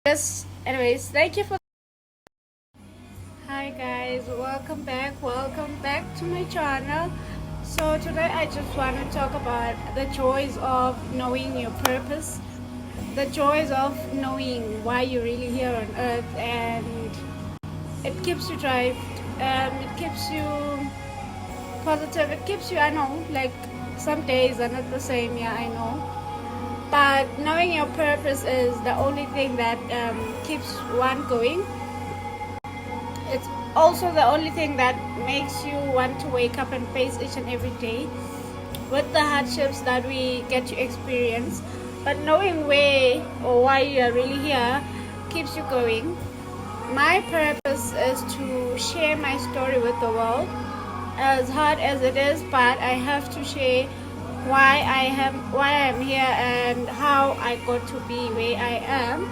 Anyways, thank you for. Hi guys, welcome back to my channel. So today I just want to talk about the joys of knowing your purpose, the joys of knowing why you're really here on earth, and it keeps you drive, it keeps you positive, it keeps you, I know, like some days are not the same, yeah, I know, but knowing your purpose is the only thing that keeps one going. It's also the only thing that makes you want to wake up and face each and every day with the hardships that we get to experience. But knowing where or why you are really here keeps you going. My purpose is to share my story with the world, as hard as it is, but I have to share why I'm here and how I got to be where I am.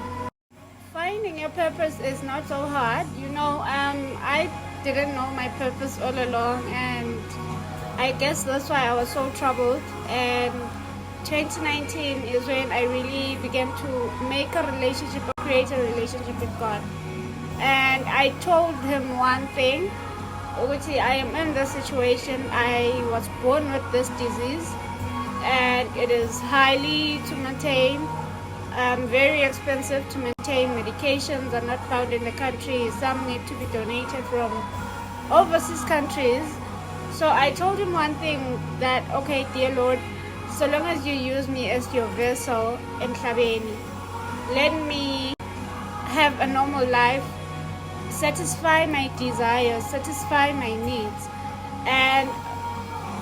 Finding your purpose is not so hard. I didn't know my purpose all along, and I guess that's why I was so troubled. And 2019 is when I really began to make a relationship or create a relationship with God. And I told him one thing, which I am in this situation. I was born with this disease, and it is highly to maintain, very expensive to maintain. Medications are not found in the country. Some need to be donated from overseas countries. So I told him one thing, that okay, dear Lord, so long as you use me as your vessel in Tlabeni, let me have a normal life, satisfy my desires, satisfy my needs. And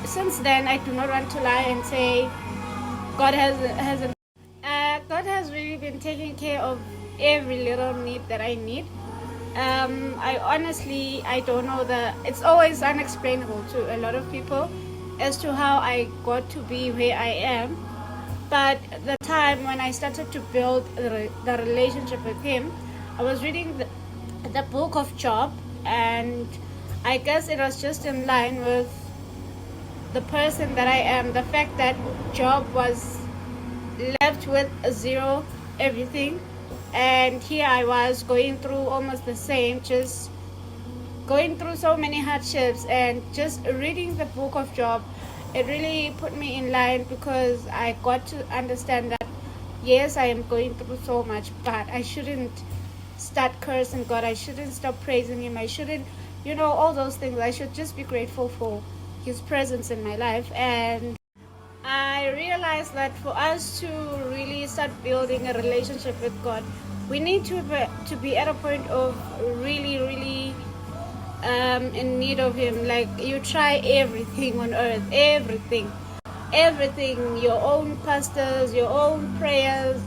since then, I do not want to lie and say God has really been taking care of every little need that I need. I don't know, it's always unexplainable to a lot of people as to how I got to be where I am. But the time when I started to build the relationship with him, I was reading the book of Job, and I guess it was just in line with the person that I am. The fact that Job was left with zero everything, and here I was going through almost the same, just going through so many hardships. And just reading the book of Job, it really put me in line, because I got to understand that yes, I am going through so much, but I shouldn't start cursing God. I shouldn't stop praising him. I shouldn't, all those things. I should just be grateful for his presence in my life. And I realized that for us to really start building a relationship with God, we need to be at a point of really, really in need of him. Like, you try everything on earth, everything, your own pastors, your own prayers,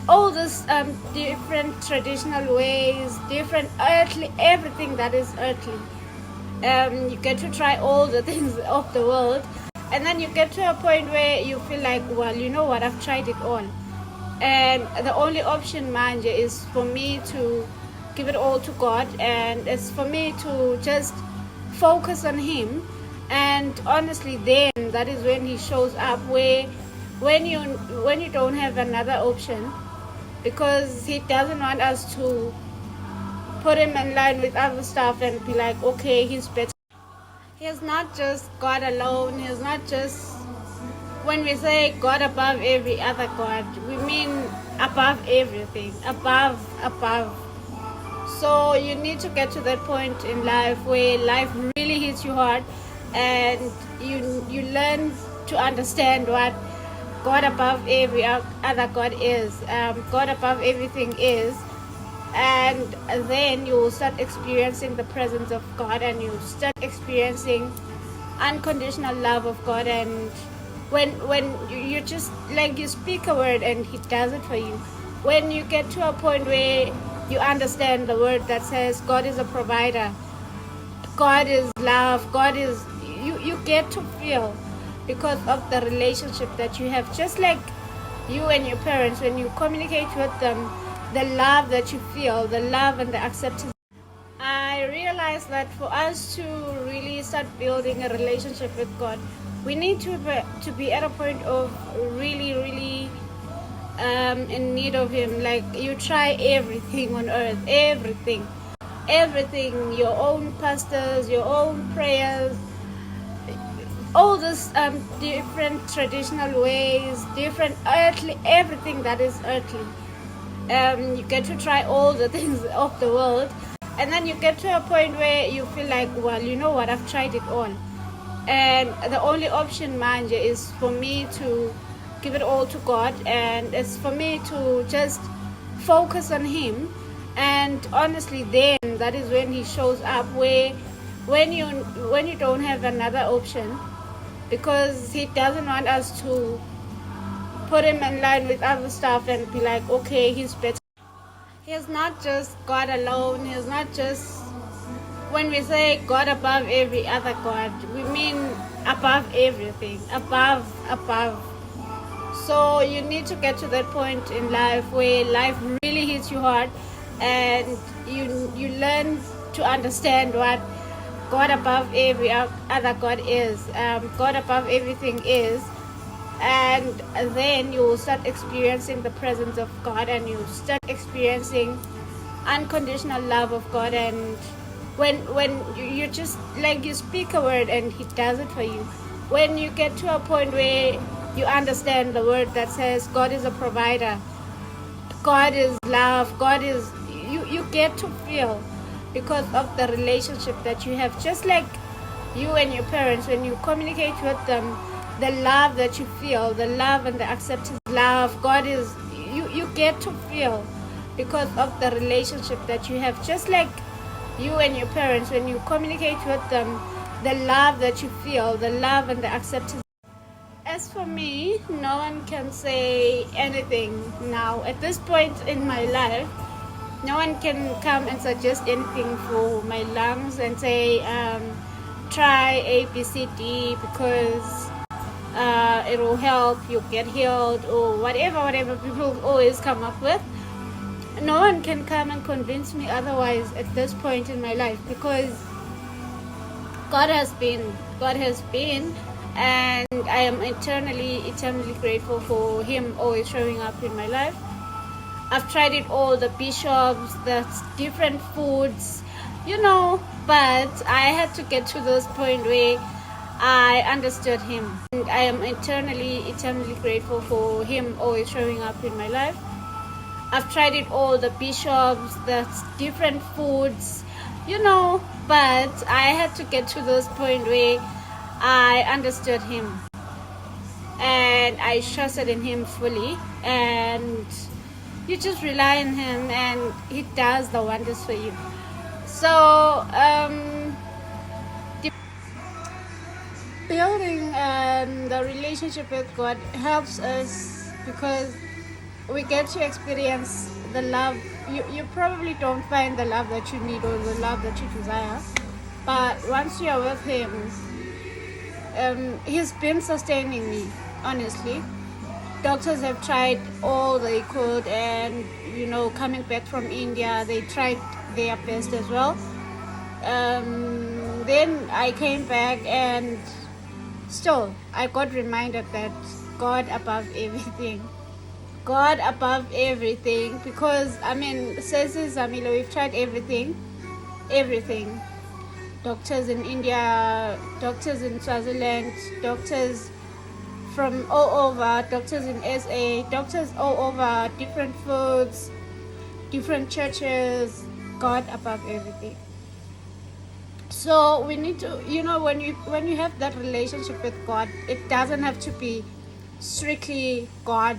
all this different traditional ways, different earthly, everything that is earthly. You get to try all the things of the world, and then you get to a point where you feel like, well, you know what, I've tried it all, and the only option, manja, is for me to give it all to God, and it's for me to just focus on him. And honestly, then that is when he shows up, when you don't have another option, because he doesn't want us to put him in line with other stuff and be like, okay, he's better. He's not just God alone. He's not just, when we say God above every other God, we mean above everything, above. So you need to get to that point in life where life really hits you hard, and you learn to understand what God above every other God is, God above everything is. And then you will start experiencing the presence of God, and you start experiencing unconditional love of God. And when you just, like, you speak a word and he does it for you. When you get to a point where you understand the word that says God is a provider, God is love, God is, you get to feel, because of the relationship that you have, just like you and your parents, when you communicate with them, the love that you feel, the love and the acceptance. I realized that for us to really start building a relationship with God, we need to be at a point of really, really in need of him. Like, you try everything on earth, everything, your own pastors, your own prayers, all this different traditional ways, different earthly, everything that is earthly. You get to try all the things of the world, and then you get to a point where you feel like, well, you know what, I've tried it all, and the only option, manje, is for me to give it all to God, and it's for me to just focus on him. And honestly, then that is when he shows up, where when you don't have another option, because he doesn't want us to put him in line with other stuff and be like, okay, he's better. He's not just God alone. He's not just, when we say God above every other God, we mean above everything, above. So you need to get to that point in life where life really hits you hard, and you learn to understand what God above every other God is, God above everything is, and then you will start experiencing the presence of God, and you start experiencing unconditional love of God. And when you just, like, you speak a word and he does it for you. When you get to a point where you understand the word that says God is a provider, God is love, God is, you get to feel, because of the relationship that you have, just like you and your parents, when you communicate with them, the love that you feel, the love and the acceptance, love, God is, you get to feel, because of the relationship that you have, just like you and your parents, when you communicate with them, the love that you feel, the love and the acceptance. As for me, no one can say anything now at this point in my life. No one can come and suggest anything for my lungs and say, try A, B, C, D, because it will help you get healed, or whatever people always come up with. No one can come and convince me otherwise at this point in my life, because God has been, and I am eternally grateful for him always showing up in my life. I've tried it all, the bishops, the different foods, but I had to get to this point where I understood him. And I am eternally grateful for him always showing up in my life. I've tried it all, the bishops, the different foods, but I had to get to this point where I understood him. And I trusted in him fully, and you just rely on him, and he does the wonders for you. So building the relationship with God helps us, because we get to experience the love. You probably don't find the love that you need or the love that you desire, but once you are with him, he's been sustaining me, honestly. Doctors have tried all they could, and coming back from India, they tried their best as well. Then I came back, and still I got reminded that God above everything, because says Zamila, we've tried everything. Doctors in India, doctors in Swaziland, doctors from all over, doctors in SA, doctors all over, different foods, different churches, God above everything. So we need to, when you have that relationship with God, it doesn't have to be strictly God,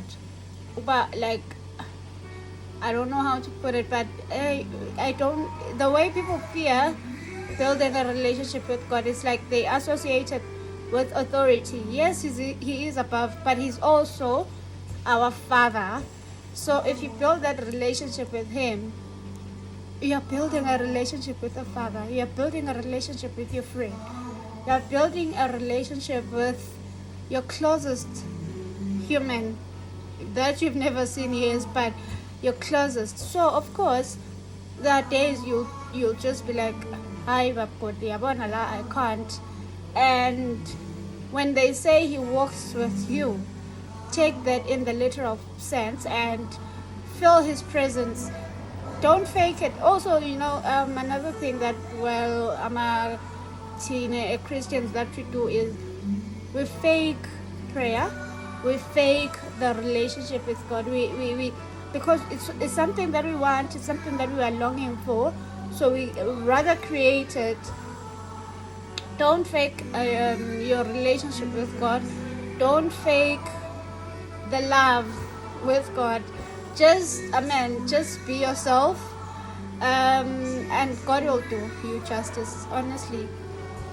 but like, I don't know how to put it, but I don't, the way people fear building a relationship with God is like they associate it with authority. Yes, he is above, but he's also our Father. So if you build that relationship with him, you are building a relationship with a Father. You are building a relationship with your friend. You are building a relationship with your closest human that you've never seen years, but your closest. So of course, there are days you'll just be like, "Hi, I can't." And when they say he walks with you, take that in the literal sense and feel his presence. Don't fake it. Also, another thing that, well, I'm a Christians, that we do is we fake prayer, we fake the relationship with God. We because it's something that we want, it's something that we are longing for, so we rather create it. Don't fake your relationship with God. Don't fake the love with God. Just be yourself, and God will do you justice. Honestly,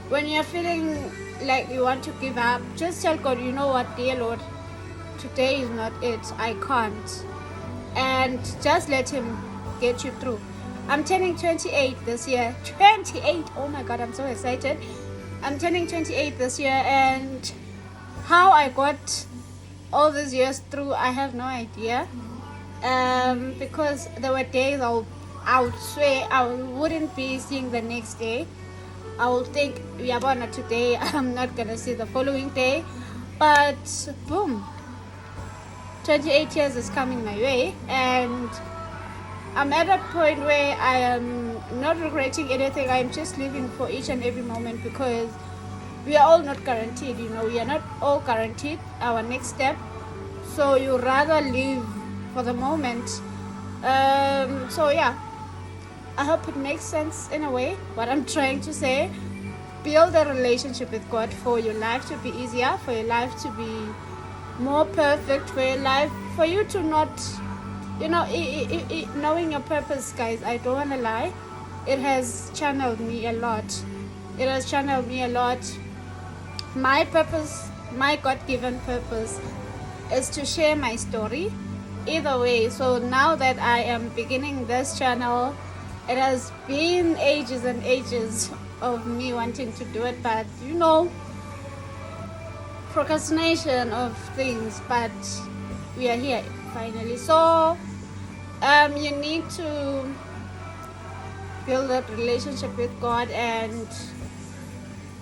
when you're feeling like you want to give up, just tell God, you know what, dear Lord, today is not it. I can't, and just let Him get you through. I'm turning 28 this year. 28! Oh my God, I'm so excited. I'm turning 28 this year, and how I got all these years through, I have no idea. Because there were days I would swear I wouldn't be seeing the next day. I will think, Yabana, today I'm not gonna see the following day. But boom, 28 years is coming my way, and I'm at a point where I am not regretting anything. I'm just living for each and every moment, because we are all not guaranteed, we are not all guaranteed our next step. So you rather live for the moment. So yeah, I hope it makes sense in a way what I'm trying to say. Build a relationship with God for your life to be easier, for your life to be more perfect, for you to not, knowing your purpose, guys. I don't want to lie, it has channeled me a lot. My purpose, my God-given purpose, is to share my story either way. So now that I am beginning this channel, it has been ages and ages of me wanting to do it, but procrastination of things, but we are here finally. So you need to build that relationship with God, and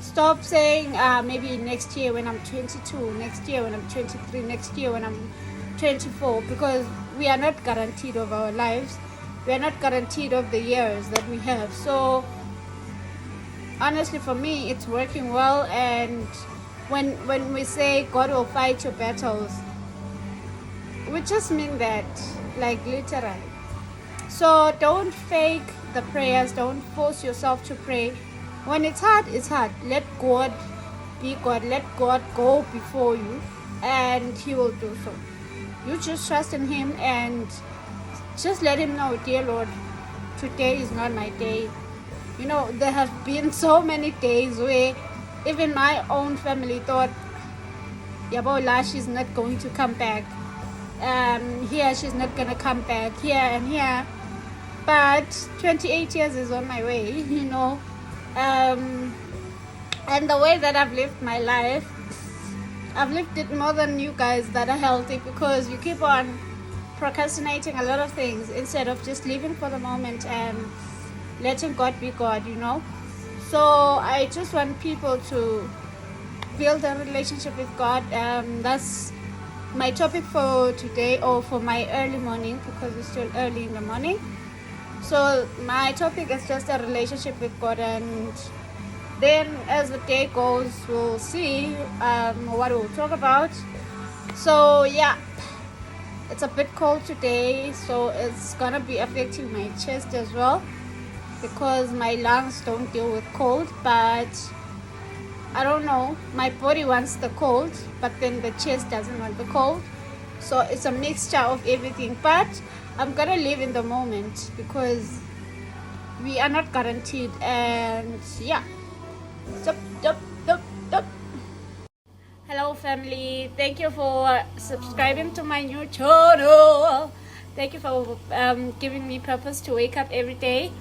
stop saying maybe next year when I'm 22, next year when I'm 23, next year when I'm 24, because we are not guaranteed of our lives. We are not guaranteed of the years that we have. So honestly, for me, it's working well. And when we say God will fight your battles, we just mean that, like, literally. So don't fake the prayers. Don't force yourself to pray. When it's hard, it's hard. Let God be God. Let God go before you, and He will do so. You just trust in Him, and just let Him know, dear Lord, today is not my day. There have been so many days where even my own family thought, Yabola, she's not going to come back. Here, she's not going to come back. Here and here. But 28 years is on my way, and the way that I've lived my life, I've lived it more than you guys that are healthy, because you keep on procrastinating a lot of things instead of just living for the moment and letting God be God. So I just want people to build a relationship with God. That's my topic for today, or for my early morning, because it's still early in the morning. So my topic is just a relationship with God, and then as the day goes, we'll see what we'll talk about. So yeah, it's a bit cold today, so it's gonna be affecting my chest as well, because my lungs don't deal with cold. But I don't know, my body wants the cold, but then the chest doesn't want the cold. So it's a mixture of everything. But I'm gonna live in the moment, because we are not guaranteed. And yeah, stop. Hello family, thank you for subscribing to my new channel. Thank you for giving me purpose to wake up every day.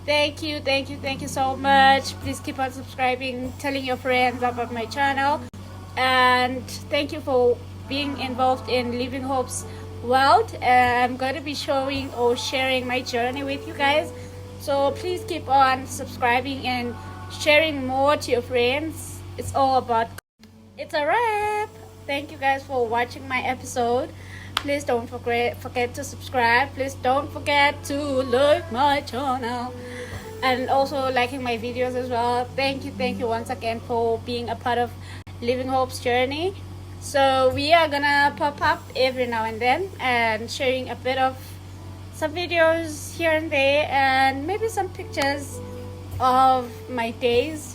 Thank you so much. Please keep on subscribing, telling your friends about my channel, and thank you for being involved in Living Hope's world. I'm going to be showing or sharing my journey with you guys, so please keep on subscribing and sharing more to your friends. It's all about, it's a wrap. Thank you guys for watching my episode. Please don't forget to subscribe. Please don't forget to like my channel and also liking my videos as well. Thank you once again for being a part of Living Hope's journey. So we are gonna pop up every now and then and sharing a bit of some videos here and there and maybe some pictures of my days,